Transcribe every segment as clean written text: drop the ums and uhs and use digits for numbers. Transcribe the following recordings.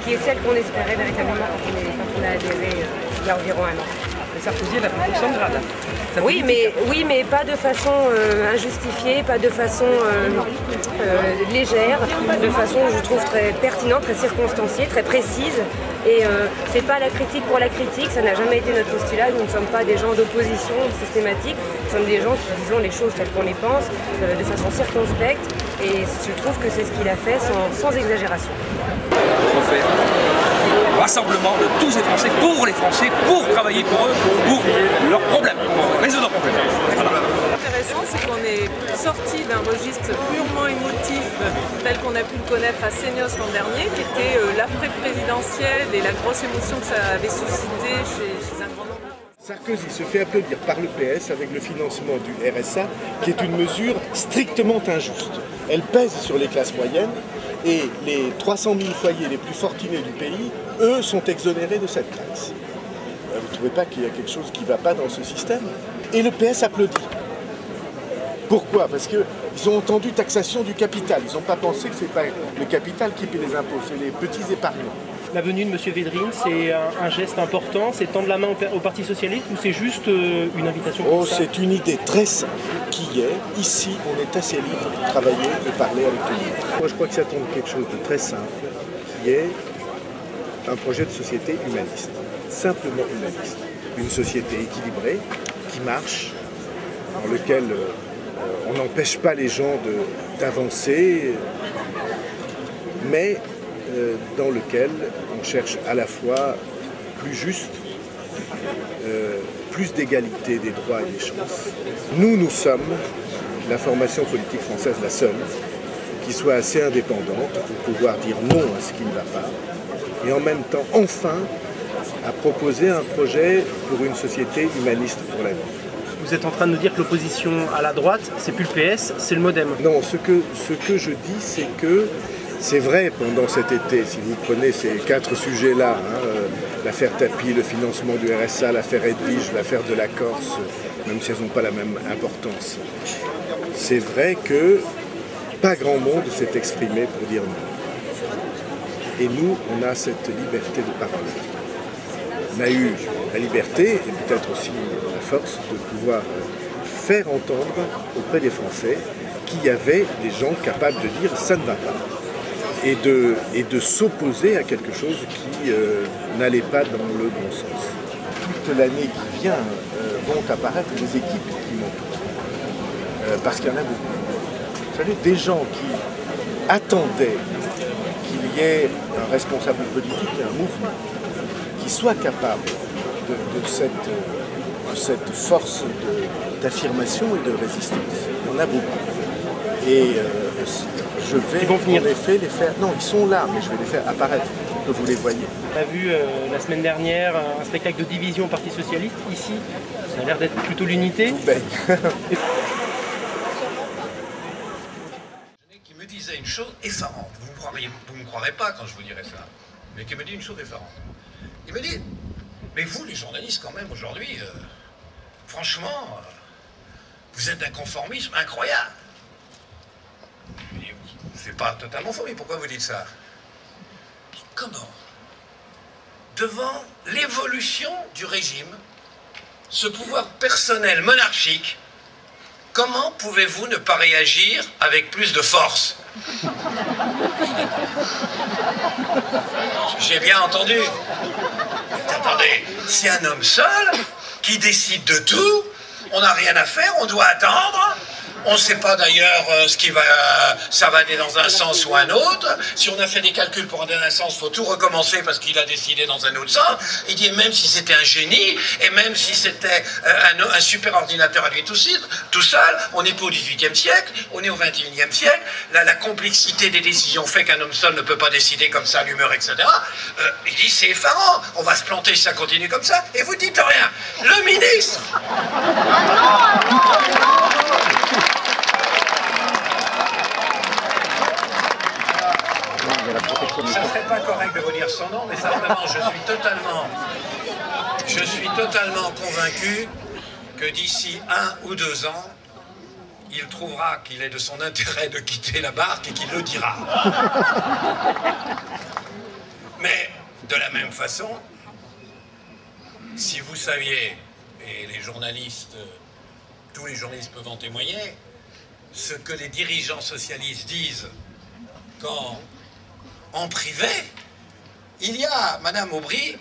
qui est celle qu'on espérait véritablement quand on a adhéré il y a environ un an. Mais Sarkozy, elle a pris pour Sandra, là. Oui, mais pas de façon injustifiée, pas de façon légère, de façon, je trouve, très pertinente, très circonstanciée, très précise. Et c'est pas la critique pour la critique, ça n'a jamais été notre postulat. Nous ne sommes pas des gens d'opposition systématique, nous sommes des gens qui disons les choses telles qu'on les pense, de façon circonspecte. Et je trouve que c'est ce qu'il a fait sans exagération. On fait rassemblement de tous les Français, pour travailler pour eux, pour leurs problèmes, pour résoudre leurs problèmes. Voilà. Intéressant, c'est qu'on est sorti d'un registre purement émotif tel qu'on a pu le connaître à Seignos l'an dernier, qui était l'après-présidentielle et la grosse émotion que ça avait suscité chez un grand nombre. Sarkozy se fait applaudir par le PS avec le financement du RSA, qui est une mesure strictement injuste. Elle pèse sur les classes moyennes et les 300 000 foyers les plus fortunés du pays, eux, sont exonérés de cette taxe. Vous ne trouvez pas qu'il y a quelque chose qui ne va pas dans ce système? Et le PS applaudit. Pourquoi? Parce qu'ils ont entendu taxation du capital. Ils n'ont pas pensé que ce n'est pas le capital qui paie les impôts, c'est les petits épargnants. La venue de M. Védrine, c'est un geste important, c'est tendre la main au Parti Socialiste ou c'est juste une invitation? Oh, c'est une idée très simple qui est, ici, on est assez libre de travailler et parler avec tout le monde. Moi, je crois que ça tombe quelque chose de très simple, qui est un projet de société humaniste, simplement humaniste. Une société équilibrée, qui marche, dans laquelle on n'empêche pas les gens d'avancer, mais dans lequel on cherche à la fois plus juste, plus d'égalité des droits et des chances. Nous sommes, la formation politique française, la seule, qui soit assez indépendante pour pouvoir dire non à ce qui ne va pas, et en même temps, enfin, à proposer un projet pour une société humaniste pour l'avenir. Vous êtes en train de nous dire que l'opposition à la droite, c'est plus le PS, c'est le MoDem. Non, ce que je dis, c'est que c'est vrai pendant cet été, si vous prenez ces 4 sujets-là, l'affaire Tapie, le financement du RSA, l'affaire Edwige, l'affaire de la Corse, même si elles n'ont pas la même importance, c'est vrai que pas grand monde s'est exprimé pour dire non. Et nous, on a cette liberté de parole. On a eu la liberté, et peut-être aussi la force, de pouvoir faire entendre auprès des Français qu'il y avait des gens capables de dire « ça ne va pas ». Et de s'opposer à quelque chose qui n'allait pas dans le bon sens. Toute l'année qui vient vont apparaître des équipes qui m'entourent. Parce qu'il y en a beaucoup. Vous savez, des gens qui attendaient qu'il y ait un responsable politique et un mouvement qui soit capable de cette force d'affirmation et de résistance. Il y en a beaucoup. Et je vais en effet les faire... Non, ils sont là, mais je vais les faire apparaître pour que vous les voyez. On a vu la semaine dernière un spectacle de division au Parti Socialiste. Ici, ça a l'air d'être plutôt l'unité. Qui me disait une chose effarante. Vous ne me croirez pas quand je vous dirai ça, mais qui me dit une chose effarante. Il me dit, mais vous les journalistes quand même aujourd'hui, franchement, vous êtes d'un conformisme incroyable. Je lui dis, c'est pas totalement faux, mais pourquoi vous dites ça? Comment? Devant l'évolution du régime, ce pouvoir personnel monarchique, comment pouvez-vous ne pas réagir avec plus de force? J'ai bien entendu. Attendez, c'est un homme seul qui décide de tout, on n'a rien à faire, on doit attendre. On ne sait pas d'ailleurs ça va aller dans un sens ou un autre. Si on a fait des calculs pour aller dans un sens, il faut tout recommencer parce qu'il a décidé dans un autre sens. Il dit même si c'était un génie, et même si c'était un super ordinateur à lui tout seul, on n'est pas au XVIIIe siècle, on est au XXIe siècle. La complexité des décisions fait qu'un homme seul ne peut pas décider comme ça, l'humeur, etc. Il dit c'est effarant, on va se planter si ça continue comme ça, et vous dites rien. Le ministre ça serait pas correct de vous dire son nom, mais simplement, je suis totalement convaincu que d'ici 1 ou 2 ans, il trouvera qu'il est de son intérêt de quitter la barque et qu'il le dira. Mais De la même façon, si vous saviez, et les journalistes, tous les journalistes peuvent en témoigner, ce que les dirigeants socialistes disent quand, en privé, il y a Madame Aubry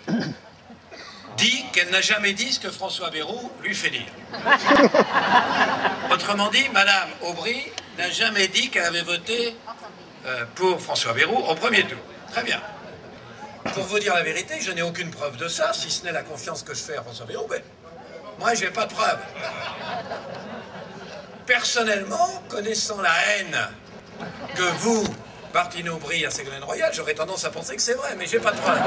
dit qu'elle n'a jamais dit ce que François Bayrou lui fait dire. Autrement dit, Madame Aubry n'a jamais dit qu'elle avait voté pour François Bayrou au premier tour. Très bien. Pour vous dire la vérité, je n'ai aucune preuve de ça, si ce n'est la confiance que je fais à François Bayrou. Ben, moi, je n'ai pas de preuve. Personnellement, connaissant la haine que vous, Martine Aubry, à Ségolène Royal, j'aurais tendance à penser que c'est vrai, mais j'ai pas de preuve.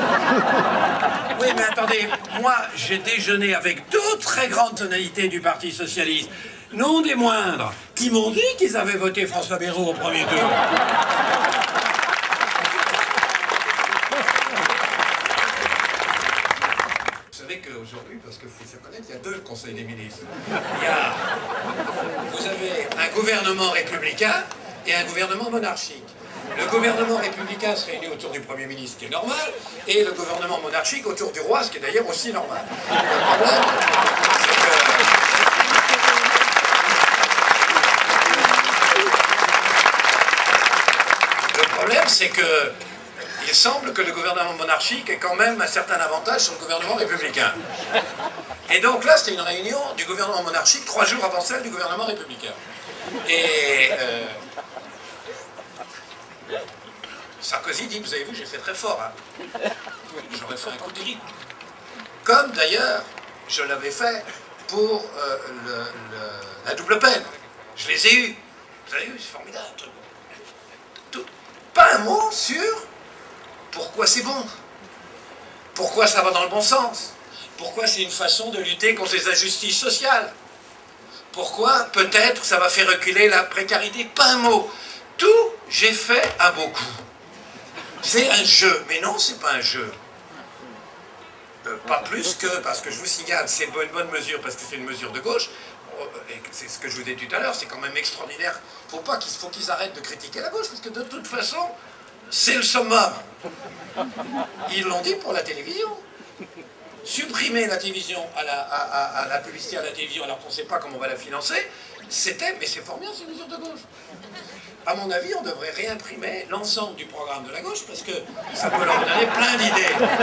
Oui, mais attendez, moi, j'ai déjeuné avec deux très grandes tonalités du Parti Socialiste, non des moindres, qui m'ont dit qu'ils avaient voté François Bayrou au premier tour. Qu'aujourd'hui, parce qu'il faut se connaître, il y a deux conseils des ministres. Vous avez un gouvernement républicain et un gouvernement monarchique. Le gouvernement républicain se réunit autour du Premier ministre, ce qui est normal, et le gouvernement monarchique autour du roi, ce qui est d'ailleurs aussi normal. Le problème, c'est que il semble que le gouvernement monarchique ait quand même un certain avantage sur le gouvernement républicain. Et donc là, c'était une réunion du gouvernement monarchique 3 jours avant celle du gouvernement républicain. Et Sarkozy dit, vous avez vu, j'ai fait très fort. Hein. J'aurais fait un coup d'élite. Comme d'ailleurs, je l'avais fait pour la double peine. Je les ai eus. Vous avez vu, c'est formidable. Pas un mot sur pourquoi c'est bon, pourquoi ça va dans le bon sens, pourquoi c'est une façon de lutter contre les injustices sociales, pourquoi peut-être ça va faire reculer la précarité, pas un mot. Tout, j'ai fait à beaucoup. C'est un jeu, mais non, c'est pas un jeu. Pas plus que, parce que je vous signale, c'est une bonne mesure, parce que c'est une mesure de gauche, et c'est ce que je vous ai dit tout à l'heure, c'est quand même extraordinaire. Faut qu'ils arrêtent de critiquer la gauche, parce que de toute façon, c'est le summum. Ils l'ont dit pour la télévision. Supprimer la télévision, à la publicité à la télévision, alors qu'on ne sait pas comment on va la financer, mais c'est fort bien, c'est une mesure de gauche. À mon avis, on devrait réimprimer l'ensemble du programme de la gauche, parce que ça peut leur donner plein d'idées. Voilà.